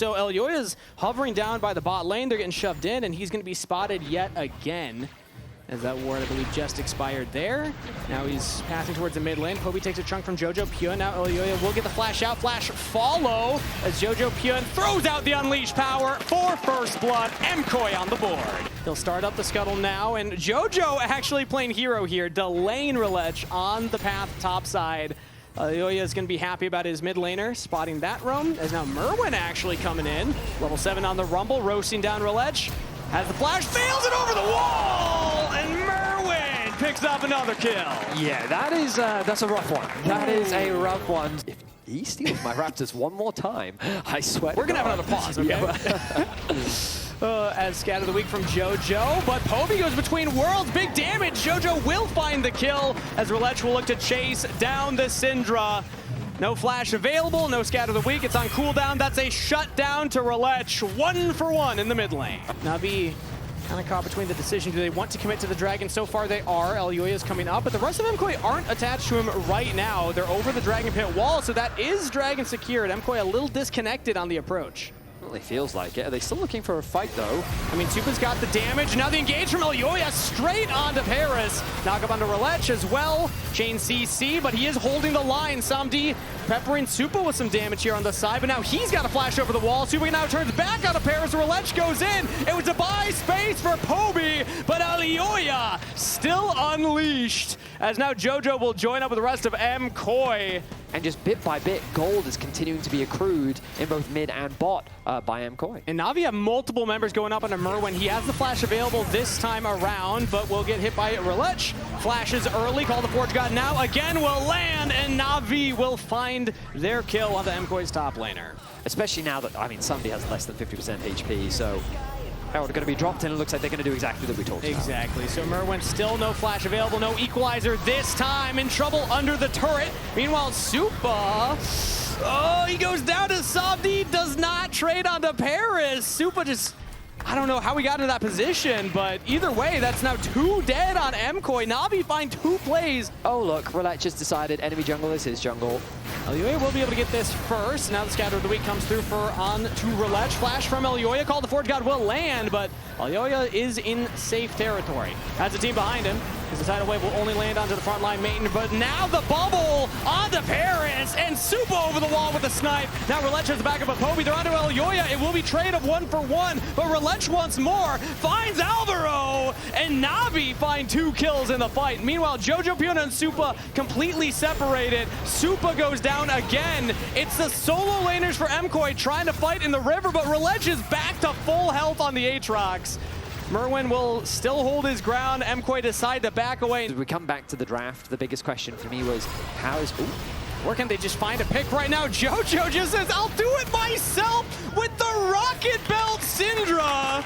So Elyoya's hovering down by the bot lane. They're getting shoved in, and he's going to be spotted yet again. As that ward, I believe, just expired there. Now he's passing towards the mid lane. Poby takes a chunk from Jojopyun. Now Elyoya will get the flash out. Flash follow as Jojopyun throws out the unleashed power for first blood. MKOI on the board. He'll start up the scuttle now, and Jojo actually playing hero here, delaying Rhilech on the path top side. Elyoya is going to be happy about his mid laner spotting that roam, as now Myrwn actually coming in. Level 7 on the Rumble, roasting down Rhilech. Has the flash, fails it over the wall, and Myrwn picks up another kill. Yeah, that's a rough one. That is a rough one. If he steals my Raptors one more time, I swear. We're going to have another pause, okay? Yeah. As scat of the week from Jojo, but Poby goes between worlds, big damage. Jojo will find the kill as Rhilech will look to chase down the Syndra. No flash available, no scat of the week. It's on cooldown. That's a shutdown to Rhilech. 1 for 1 in the mid lane. NAVI kind of caught between the decision. Do they want to commit to the dragon? So far they are. Elyoya is coming up, but the rest of MKOI aren't attached to him right now. They're over the dragon pit wall, so that is dragon secured. MKOI a little disconnected on the approach. It feels like it. Are they still looking for a fight, though? I mean, Supa's got the damage. Now the engage from Elyoya straight onto Parus. Knock up onto Rhilech as well. Chain CC, but he is holding the line. Samdi peppering Supa with some damage here on the side, but now he's got a flash over the wall. Supa now turns back onto Parus. Rhilech goes in. It was a buy space for Poby, but Elyoya still unleashed. As now Jojo will join up with the rest of MKOI. And just bit by bit, gold is continuing to be accrued in both mid and bot by MKOI. And NAVI have multiple members going up on Myrwn. He has the flash available this time around, but will get hit by Rhilech. Flashes early, call the Forge God now again will land, and NAVI will find their kill on the MKOI's top laner. Especially now that, I mean, somebody has less than 50% HP, so they're going to be dropped in. It looks like they're going to do exactly what we talked about. Exactly. So Myrwn still no flash available, no equalizer this time, in trouble under the turret. Meanwhile, Supa, oh, he goes down to Samdi, does not trade onto Parus. Supa just, I don't know how we got into that position, but either way, that's now 2 dead on MKOI. NAVI find 2 plays. Oh, look, Rhilech has decided enemy jungle is his jungle. Elyoya will be able to get this first. Now the scatter of the week comes through for on to Rhilech. Flash from Elyoya. Call the Forge God will land, but Elyoya is in safe territory. Has a team behind him. The tidal wave will only land onto the front line Maynter, but now the bubble onto Parus, and Supa over the wall with the snipe. Now Rhilech has the backup of Poby. They're onto Elyoya. It will be trade of 1 for 1, but Rhilech once more finds Alvaro, and NAVI find 2 kills in the fight. Meanwhile, Jojopyun and Supa completely separated. Supa goes down again. It's the solo laners for MKOI trying to fight in the river, but Rhilech is back to full health on the Aatrox. Myrwn will still hold his ground. MKOI decide to back away. As we come back to the draft, the biggest question for me was, how is... Ooh. Where can they just find a pick right now? Jojo just says, I'll do it myself with the Rocket Belt Syndra.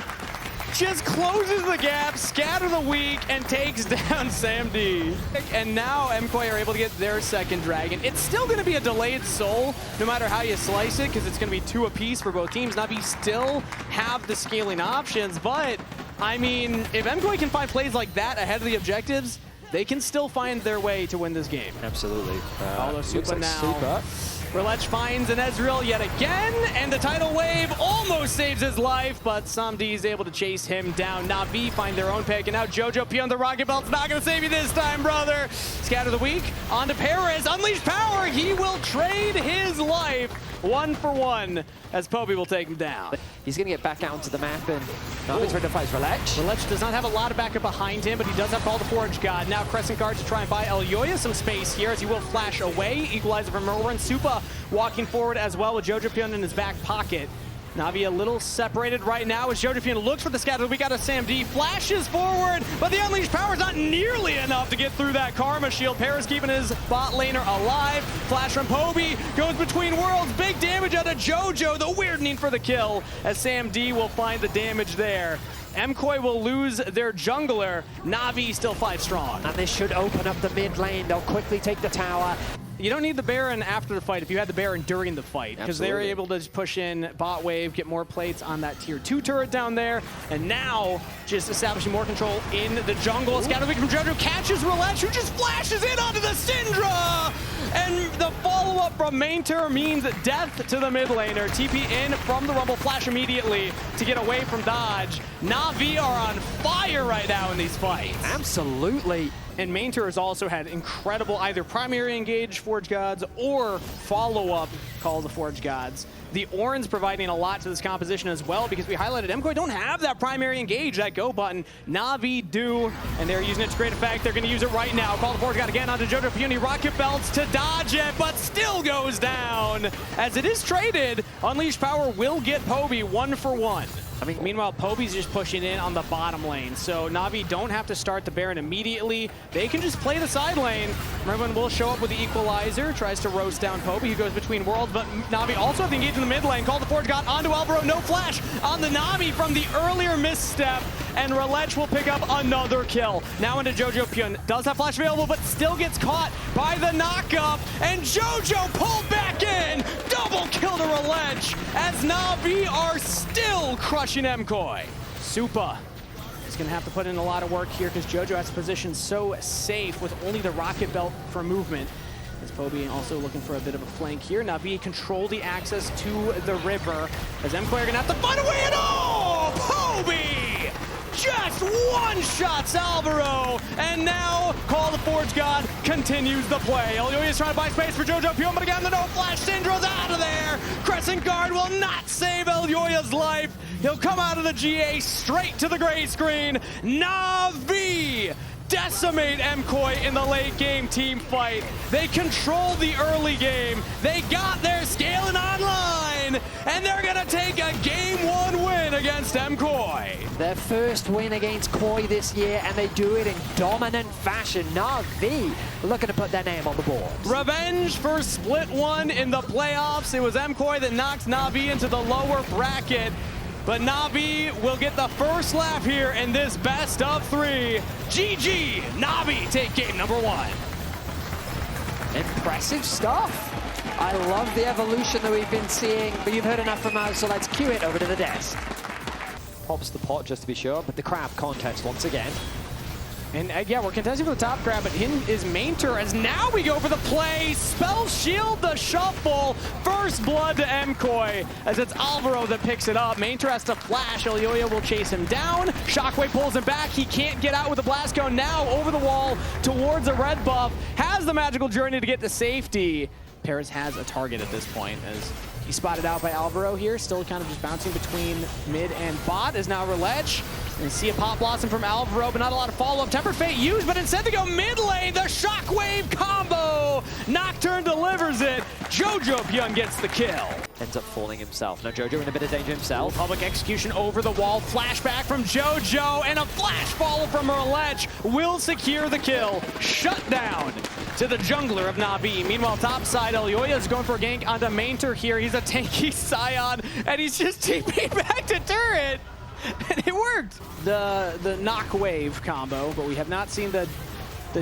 Just closes the gap, scatter the week, and takes down Samdi. And now MKOI are able to get their second dragon. It's still going to be a delayed soul, no matter how you slice it, because it's going to be 2 apiece for both teams. NAVI still have the scaling options, but I mean, if MKOI can find plays like that ahead of the objectives, they can still find their way to win this game. Absolutely. Although Supa like now. Supa. Rhilech finds an Ezreal yet again, and the tidal wave almost saves his life, but Samdi is able to chase him down. NAVI find their own pick, and now Jojopyun, the Rocket Belt's not going to save you this time, brother. Scatter the week, onto Parus, unleash power, he will trade his life 1 for 1, as Poby will take him down. He's going to get back out onto the map, and NAVI's ready to fight Rhilech. Rhilech does not have a lot of backup behind him, but he does have Call the Forge God. Now Crescent Guard to try and buy Elyoya some space here, as he will flash away. Equalizer from Myrwn. Supa walking forward as well with Jojopyun in his back pocket. NAVI a little separated right now as Jojopyun looks for the scatter. We got a Samdi, flashes forward, but the unleashed power is not nearly enough to get through that Karma shield. Parus keeping his bot laner alive. Flash from Poby, goes between worlds, big damage out of Jojo, the weirding for the kill, as Samdi will find the damage there. MKOI will lose their jungler. NAVI still 5 strong. And this should open up the mid lane. They'll quickly take the tower. You don't need the Baron after the fight if you had the Baron during the fight, because they were able to just push in bot wave, get more plates on that tier 2 turret down there, and now just establishing more control in the jungle. Scatter Week from Jojo catches Rhilech, who just flashes in onto the Syndra! and the follow-up from Maynter means death to the mid laner. TP in from the Rumble, flash immediately to get away from dodge. NAVI are on fire right now in these fights. Absolutely. And Maynter has also had incredible either primary engage Forge Gods or follow-up Call of the Forge Gods. The Ornn's providing a lot to this composition as well, because we highlighted MKOI don't have that primary engage, that go button. NAVI do, and they're using it to great effect. They're going to use it right now. Call of the Forge God again onto Jojopyun. Rocket belts to dodge it, but still goes down. As it is traded, Unleashed Power will get Poby 1-for-1. Meanwhile, Poby's just pushing in on the bottom lane, so NAVI don't have to start the Baron immediately. They can just play the side lane. Myrwn will show up with the Equalizer, tries to roast down Poby, who goes between worlds, but NAVI also have to engage in the mid lane. Call the Forge God onto Alvaro, no flash on the NAVI from the earlier misstep, and Rhilech will pick up another kill. Now into Jojopyun, does have flash available, but still gets caught by the knockup, and Jojo pulled back in! Double kill to Rhilech, as NAVI are still crushing MKOI. Supa is going to have to put in a lot of work here, because Jojo has to position so safe with only the rocket belt for movement. As Poby also looking for a bit of a flank here. NAVI control the access to the river, as MKOI are going to have to find a way at all! Poby just one-shots Alvaro, and now Call the Forge God continues the play. Elyoya is trying to buy space for Jojopyun, but again, the no-flash Syndra's out of there. Crescent Guard will not save Elyoya's life. He'll come out of the GA straight to the gray screen. NAVI decimate MKOI in the late game team fight. They controlled the early game. They got their scaling online, and they're gonna take a game 1 win against MKOI. Their first win against KOI this year, and they do it in dominant fashion. NAVI looking to put their name on the board. Revenge for split 1 in the playoffs. It was MKOI that knocked NAVI into the lower bracket. But NAVI will get the first laugh here in this best of 3. GG, NAVI take game number 1. Impressive stuff. I love the evolution that we've been seeing, but you've heard enough from us, so let's cue it over to the desk. Pops the pot just to be sure, but the crab contest once again. And yeah, we're contesting for the top grab, but him is Maynter, as now we go for the play. Spell shield the shuffle. First blood to MKOI, as it's Alvaro that picks it up. Maynter has to flash. Elyoya will chase him down. Shockwave pulls him back. He can't get out with the blast cone. Now over the wall towards a red buff. Has the magical journey to get to safety. Parus has a target at this point, as he's spotted out by Alvaro here. Still kind of just bouncing between mid and bot, is now Rhilech. And see a pop blossom from Alvaro, but not a lot of follow-up. Tempered Fate used, but instead they go mid lane. The Shockwave combo. Nocturne delivers it. Jojopyun gets the kill. Ends up falling himself. Now Jojo in a bit of danger himself. Public execution over the wall. Flashback from Jojo, and a flash follow from Rhilech will secure the kill. Shut down to the jungler of NAVI. Meanwhile, top side, Elyoya is going for a gank onto Maynter here. He's a tanky Scion, and he's just TP'd back to turret. And it worked. The knock wave combo, but we have not seen the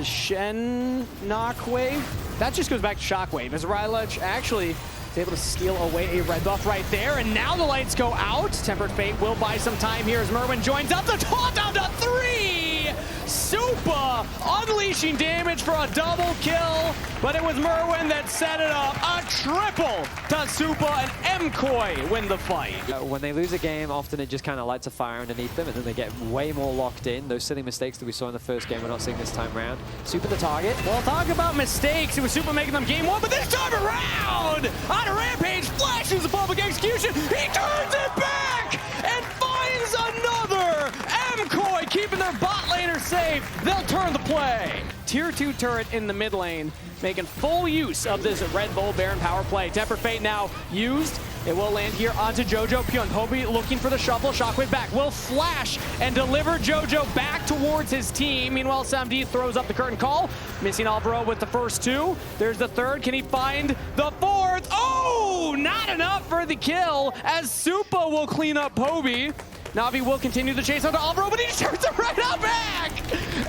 Shen knock wave. That just goes back to Shockwave, as Rhilech actually is able to steal away a red buff right there, and now the lights go out. Tempered Fate will buy some time here as Myrwn joins up. The taunt down to 3! Supa unleashing damage for a double kill, but it was Myrwn that set it up. A triple to Supa, and MKOI win the fight. When they lose a game, often it just kind of lights a fire underneath them, and then they get way more locked in. Those silly mistakes that we saw in the first game, we're not seeing this time around. Supa the target. Well, talk about mistakes. It was Supa making them game 1, but this time around, on a rampage, flashes the public execution. He turns it back and finds another. MKOI keeping their bot laner safe. They'll turn the play. Tier 2 turret in the mid lane, making full use of this Red Bull Baron power play. Tempered Fate now used. It will land here onto Jojopyun. Poby looking for the shuffle. Shockwave back. Will flash and deliver Jojo back towards his team. Meanwhile, Samd throws up the curtain call. Missing Alvaro with the first 2. There's the third. Can he find the 4th? Oh, not enough for the kill, as Supa will clean up Poby. NAVI will continue the chase onto Alvaro, but he turns it right out back!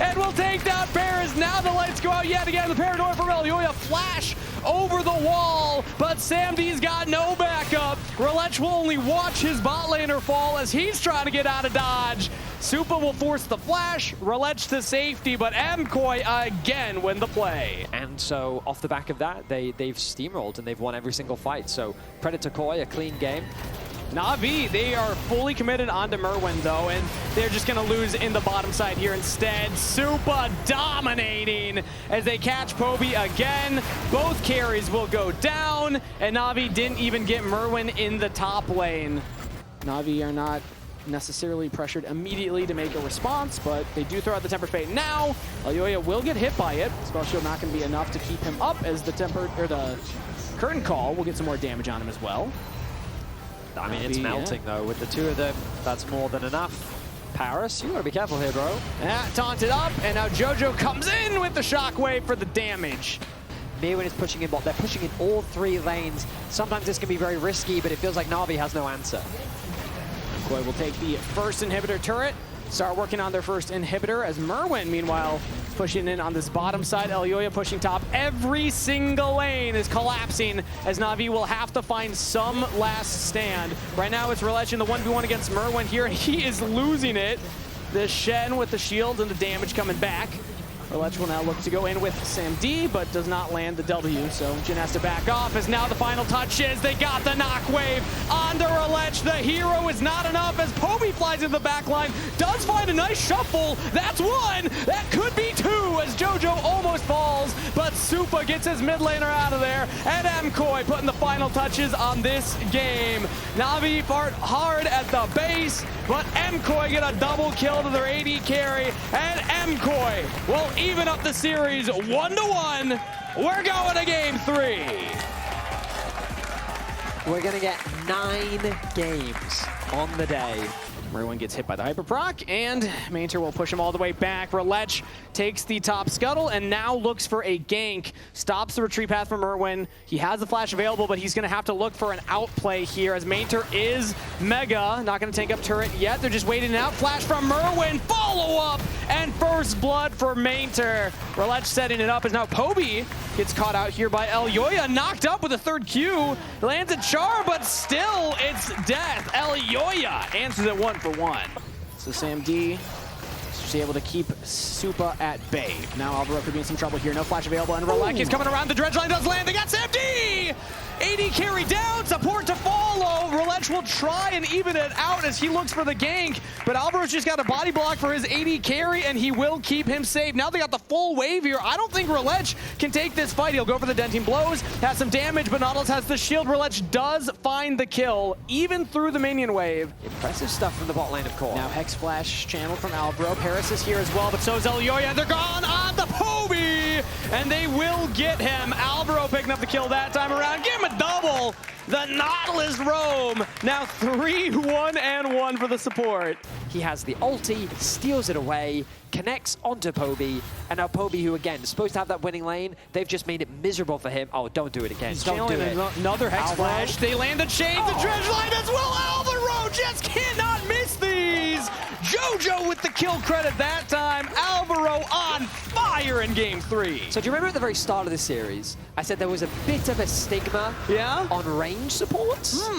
And will take down Parus. Now the lights go out yet again. The paranoia from Elyoya. Flash over the wall, but Samd's got no backup. Rhilech will only watch his bot laner fall as he's trying to get out of dodge. Supa will force the flash, Rhilech to safety, but MKOI again win the play. And so off the back of that, they've steamrolled and they've won every single fight. So Predator KOI, a clean game. NAVI, they are fully committed onto Myrwn though, and they're just gonna lose in the bottom side here instead. Supa dominating as they catch Poby again. Both carries will go down, and NAVI didn't even get Myrwn in the top lane. NAVI are not necessarily pressured immediately to make a response, but they do throw out the Tempered Fate now. Elyoya will get hit by it. Spell Shield not gonna be enough to keep him up, as the Curtain Call will get some more damage on him as well. I mean, it's melting, though. With the two of them, that's more than enough. Parus, you gotta be careful here, bro. Yeah, taunted up, and now Jojo comes in with the shockwave for the damage. Myrwn is pushing in bot. They're pushing in all three lanes. Sometimes this can be very risky, but it feels like NAVI has no answer. MKOI will take the first inhibitor turret, start working on their first inhibitor, as Myrwn, meanwhile, pushing in on this bottom side. Elyoya pushing top. Every single lane is collapsing, as NAVI will have to find some last stand. Right now it's Rhilech in the 1v1 against Myrwn here, and he is losing it. The Shen with the shield and the damage coming back. Rhilech will now look to go in with Sam D, but does not land the W, so Jin has to back off, as now the final touches. They got the knock wave onto Rhilech. The hero is not enough, as Poby flies into the back line, does find a nice shuffle. That's one, that could be two, as Jojo almost falls, but Supa gets his mid laner out of there, and MKOI putting the final touches on this game. NAVI fought hard at the base, but MKOI get a double kill to their AD carry, and MKOI will even up the series 1-1. We're going to game 3. We're gonna get 9 games on the day. Myrwn gets hit by the Hyperproc, and Maynter will push him all the way back. Rhilech takes the top scuttle and now looks for a gank. Stops the retreat path from Myrwn. He has the flash available, but he's going to have to look for an outplay here, as Maynter is mega. Not going to take up turret yet. They're just waiting it out. Flash from Myrwn. Follow up, and first blood for Maynter. Rhilech setting it up, as now Poby gets caught out here by Elyoya. Knocked up with a third Q. Lands a char, but still it's death. Elyoya answers it 1-for-1. So Sam D is able to keep Supa at bay. Now Alvaro could be in some trouble here. No flash available, and Rhilech is coming around. The dredge line does land. They got Sam D! AD carry down, support to follow. Rhilech will try and even it out as he looks for the gank, but Alvaro's just got a body block for his AD carry, and he will keep him safe. Now they got the full wave here. I don't think Rhilech can take this fight. He'll go for the denting blows, has some damage, but Nautilus has the shield. Rhilech does find the kill, even through the minion wave. Impressive stuff from the bot lane of KOI. Now Hex Flash channeled from Alvaro. Parus is here as well, but so is Elyoya. They're gone on the Poby, and they will get him. Alvaro picking up the kill that time around. Give him a double. The Nautilus roam. Now 3-1-1 for the support. He has the ulti, steals it away, connects onto Poby, and now Poby, who again is supposed to have that winning lane, they've just made it miserable for him. Oh, don't do it again. Don't do it. Another Hex Alvaro. Flash. They land a chain. The dredge line as well. Alvaro just cannot miss these. Jojo with the kill credit that time. Alvaro on fire in game 3. So do you remember at the very start of the series, I said there was a bit of a stigma on range supports?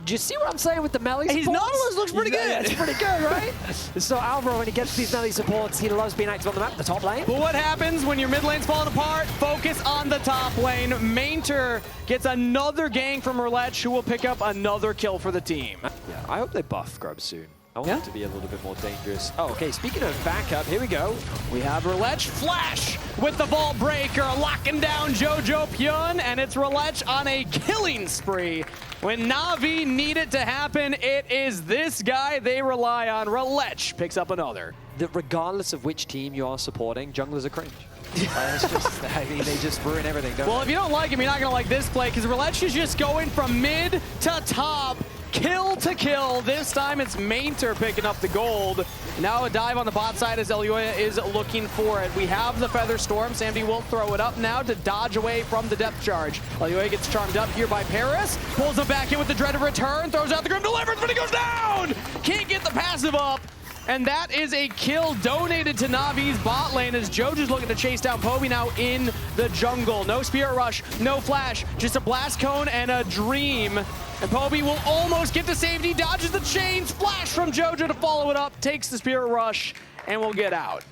Do you see what I'm saying with the melee supports? His Nautilus looks pretty good. It's pretty good, right? So Alvaro, when he gets these melee supports, he loves being active on the map, the top lane. But what happens when your mid lane's falling apart? Focus on the top lane. Maynter gets another gank from Rhilech, who will pick up another kill for the team. Yeah, I hope they buff Grub soon. I want it to be a little bit more dangerous. Oh, okay, speaking of backup, here we go. We have Rhilech Flash with the Vault Breaker, locking down Jojopyun, and it's Rhilech on a killing spree. When NAVI need it to happen, it is this guy they rely on. Rhilech picks up another. That regardless of which team you are supporting, junglers are cringe. It's just, I mean, they just ruin everything, don't Well, they? if you don't like him, you're not going to like this play, because Rhilech is just going from mid to top. Kill to kill. This time it's Maynter picking up the gold. Now a dive on the bot side as Elyoya is looking for it. We have the Feather Storm. Sam D will throw it up now to dodge away from the depth charge. Elyoya gets charmed up here by Parus. Pulls him back in with the dreaded return. Throws out the Grim Deliverance, but he goes down! Can't get the passive up. And that is a kill donated to Navi's bot lane as Jojo's looking to chase down Poby now in the jungle. No Spirit Rush, no Flash, just a Blast Cone and a Dream. And Poby will almost get to safety, dodges the chains, Flash from Jojo to follow it up, takes the Spirit Rush, and will get out.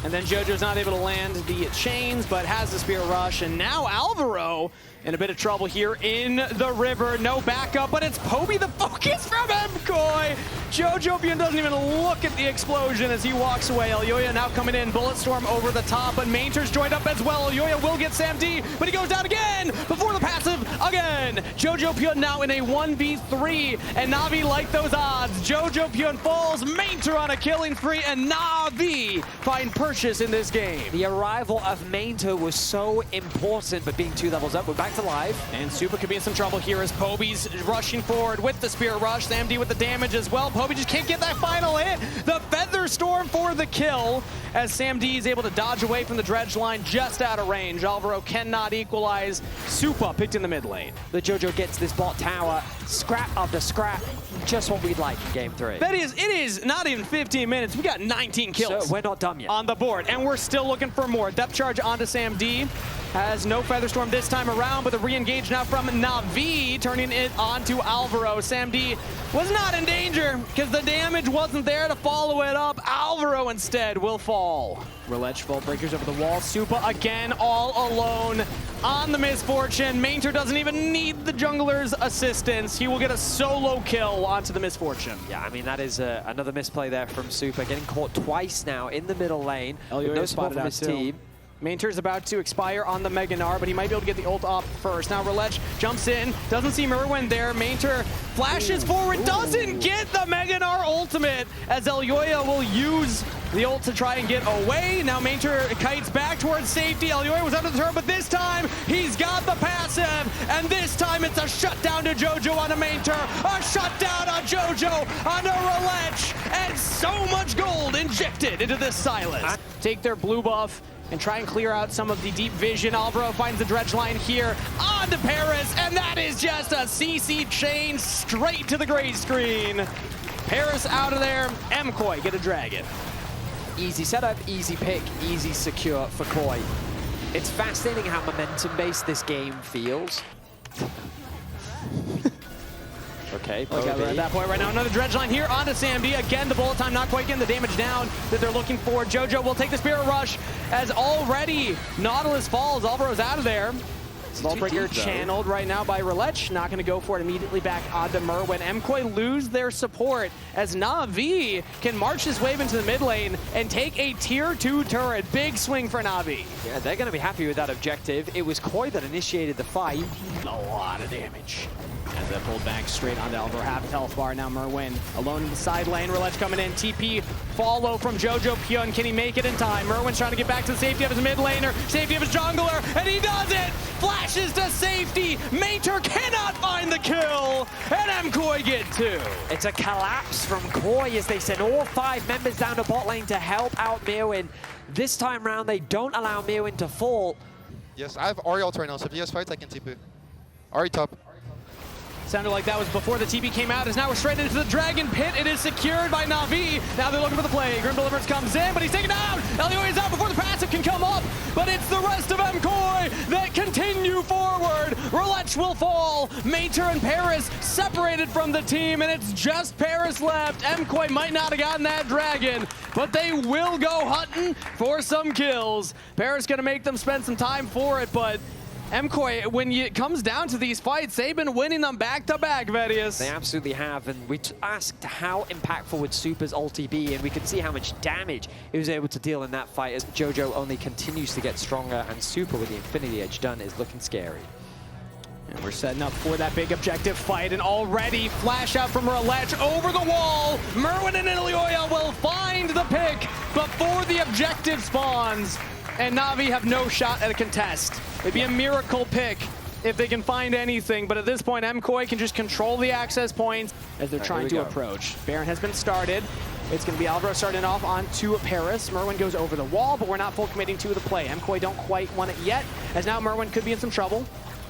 And then Jojo's not able to land the chains, but has the Spirit Rush. And now Alvaro in a bit of trouble here in the river. No backup, but it's Poby the focus from MKOI. Jojopyun doesn't even look at the explosion as he walks away. Elyoya now coming in, Bullet Storm over the top, but Maynter's joined up as well. Elyoya will get Sam D, but he goes down again before the passive again. Jojopyun now in a 1v3, and Navi like those odds. Jojopyun falls, Maynter on a killing spree, and Navi find purchase in this game. The arrival of Maynter was so important, but being 2 levels up, we're back to live. And Supa could be in some trouble here as Poby's rushing forward with the Spirit Rush. Sam D with the damage as well. Poby just can't get that final hit. The Feather Storm for the kill as Sam D is able to dodge away from the dredge line just out of range. Alvaro cannot equalize. Supa picked in the mid lane. The Jojo gets this bot tower, scrap after scrap, just what we'd like in game 3. That is, it is not even 15 minutes. We got 19 kills. So we're not done yet. On the board, and we're still looking for more. Depth charge onto Sam D. Has no Feather Storm this time around, but the re-engage now from Navi, turning it onto Alvaro. Sam D was not in danger because the damage wasn't there to follow it up. Alvaro instead will fall. Rhilech Vault Breakers over the wall. Supa again all alone on the Misfortune. Maynter doesn't even need the jungler's assistance. He will get a solo kill onto the Misfortune. Yeah, I mean, that is another misplay there from Supa, getting caught twice now in the middle lane. Elyoya No support from his team. Maynter's about to expire on the Mega Gnar, but he might be able to get the ult off first. Now Rhilech jumps in, doesn't see Myrwn there. Maynter flashes forward, doesn't get the Mega Gnar ultimate as Elyoya will use the ult to try and get away. Now Maynter kites back towards safety. Elyoya was under the turret, but this time he's got the passive, and this time it's a shutdown to Jojo on a Maynter, a shutdown on Jojo on a Rhilech, and so much gold injected into this silence. Take their blue buff and try and clear out some of the deep vision. Alvaro finds the dredge line here on to Parus, and that is just a CC chain straight to the gray screen. Parus out of there, MKOI get a dragon. Easy setup, easy pick, easy secure for KOI. It's fascinating how momentum-based this game feels. Okay, we're at that point right now. Another dredge line here onto Sam D. Again, the bullet time not quite getting the damage down that they're looking for. Jojo will take the Spirit Rush as already Nautilus falls. Alvaro's out of there. Vaultbreaker channeled right now by Rhilech. Not going to go for it immediately back onto Myrwn. MKOI lose their support as Navi can march this wave into the mid lane and take a tier 2 turret. Big swing for Navi. Yeah, they're going to be happy with that objective. It was KOI that initiated the fight. A lot of damage. As that pulled back straight onto Alvaro, half health bar. Now Myrwn alone in the side lane. Rhilech coming in. TP follow from Jojopyun. Can he make it in time? Myrwn's trying to get back to the safety of his mid laner, safety of his jungler, and he does it! Flashes to safety. Maynter cannot find the kill, and MKOI get 2. It's a collapse from KOI as they send all 5 members down to bot lane to help out Myrwn. This time round, they don't allow Myrwn to fall. Yes, I have Ahri ult right now, so if you guys fight, I can TP. Ahri top. Sounded like that was before the TP came out, as now we're straight into the Dragon Pit. It is secured by Navi. Now they're looking for the play. Grim Deliverance comes in, but he's taken down. Elyoya is out before the passive can come up, but it's the rest of MKOI that continue forward. Rhilech will fall. Maynter and Parus separated from the team, and it's just Parus left. MKOI might not have gotten that dragon, but they will go hunting for some kills. Parus gonna make them spend some time for it, but MKOI, when it comes down to these fights, they've been winning them back-to-back, Vedius. They absolutely have, and we asked how impactful would Supa's ulti be, and we could see how much damage he was able to deal in that fight as Jojo only continues to get stronger, and Supa with the Infinity Edge done is looking scary. And we're setting up for that big objective fight, and already flash out from Rhilech over the wall. Myrwn and Elyoya will find the pick before the objective spawns, and Navi have no shot at a contest. It'd be a miracle pick if they can find anything, but at this point, MKOI can just control the access points as they're trying to approach. Baron has been started. It's going to be Alvaro starting off onto Parus. Myrwn goes over the wall, but we're not full committing to the play. MKOI don't quite want it yet, as now Myrwn could be in some trouble.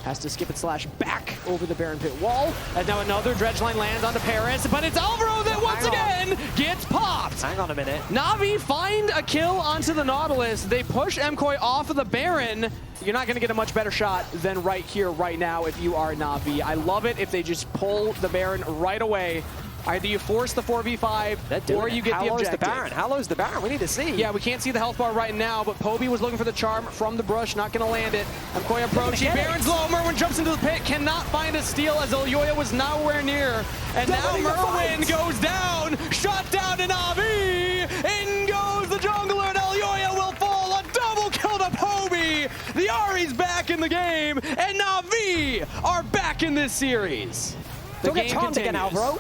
Has to skip and slash back over the Baron pit wall. And now another dredge line lands onto Parus, but it's Alvaro that once again gets popped. Hang on a minute. NAVI find a kill onto the Nautilus. They push MKOI off of the Baron. You're not going to get a much better shot than right here, right now, if you are NAVI. I love it if they just pull the Baron right away. Either you force the 4v5 or you get the objective. How low's the Baron? We need to see. Yeah, we can't see the health bar right now, but Poby was looking for the charm from the brush, not going to land it. MKOI approaching, Baron's low, Myrwn jumps into the pit, cannot find a steal as Elyoya was nowhere near. And now Myrwn goes down, shot down to NAVI, in goes the jungler, and Elyoya will fall, a double kill to Poby. The Ahri's back in the game, and NAVI are back in this series. Don't get charmed again, Alvaro.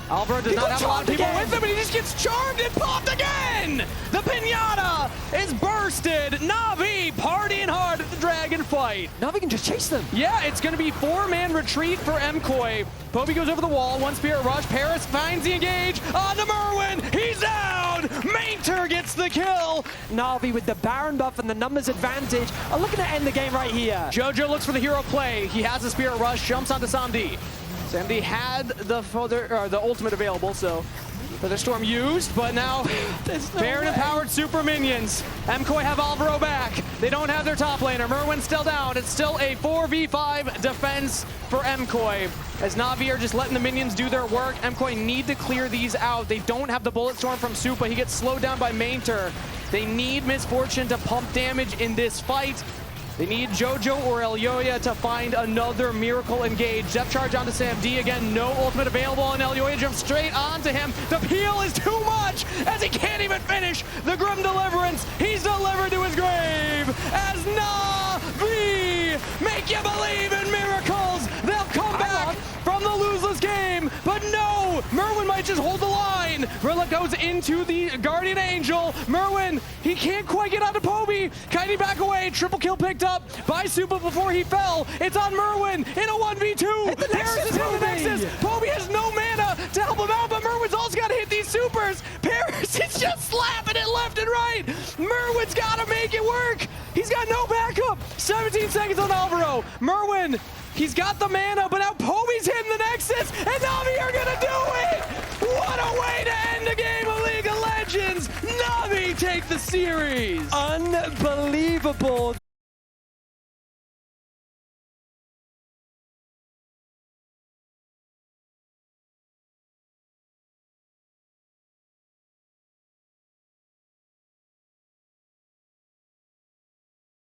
Alvaro does not have a lot of people with him, and he just gets charmed and popped again! The pinata is bursted! NAVI partying hard at the dragon fight. NAVI can just chase them. Yeah, it's going to be 4-man retreat for MKOI. Poby goes over the wall, one spirit rush. Parus finds the engage on the Myrwn. He's down! Maynter gets the kill! NAVI with the Baron buff and the numbers advantage are looking to end the game right here. Jojo looks for the hero play. He has a spirit rush, jumps onto Samdi. Samdi had the ultimate available, so the storm used, but now Baron empowered super minions. MKOI have Alvaro back. They don't have their top laner. Myrwn's still down. It's still a 4v5 defense for MKOI. As NAVI are just letting the minions do their work. MKOI need to clear these out. They don't have the bullet storm from Supa. He gets slowed down by Maynter. They need Misfortune to pump damage in this fight. They need Jojo or Elyoya to find another miracle engage. Depth charge onto Sam D again, no ultimate available, and Elyoya jumps straight onto him. The peel is too much as he can't even finish the Grim Deliverance. He's delivered to his grave as NAVI make you believe in miracles. They'll come back from the loseless game, but no, Myrwn might just hold the line. Rhilech goes into the Guardian Angel. Myrwn, he can't quite get onto Poby. Kiting back away, triple kill picked up by Supa before he fell. It's on Myrwn in a 1v2. Parus is in the Nexus. Poby has no mana to help him out, but Myrwn's also got to hit these supers. Parus is just slapping it left and right. Myrwn's got to make it work. He's got no backup. 17 seconds on Alvaro. Myrwn, he's got the mana, but now Poby's hitting the Nexus, and NAVI are gonna do it! What a way to end a game of League of Legends! NAVI take the series! Unbelievable.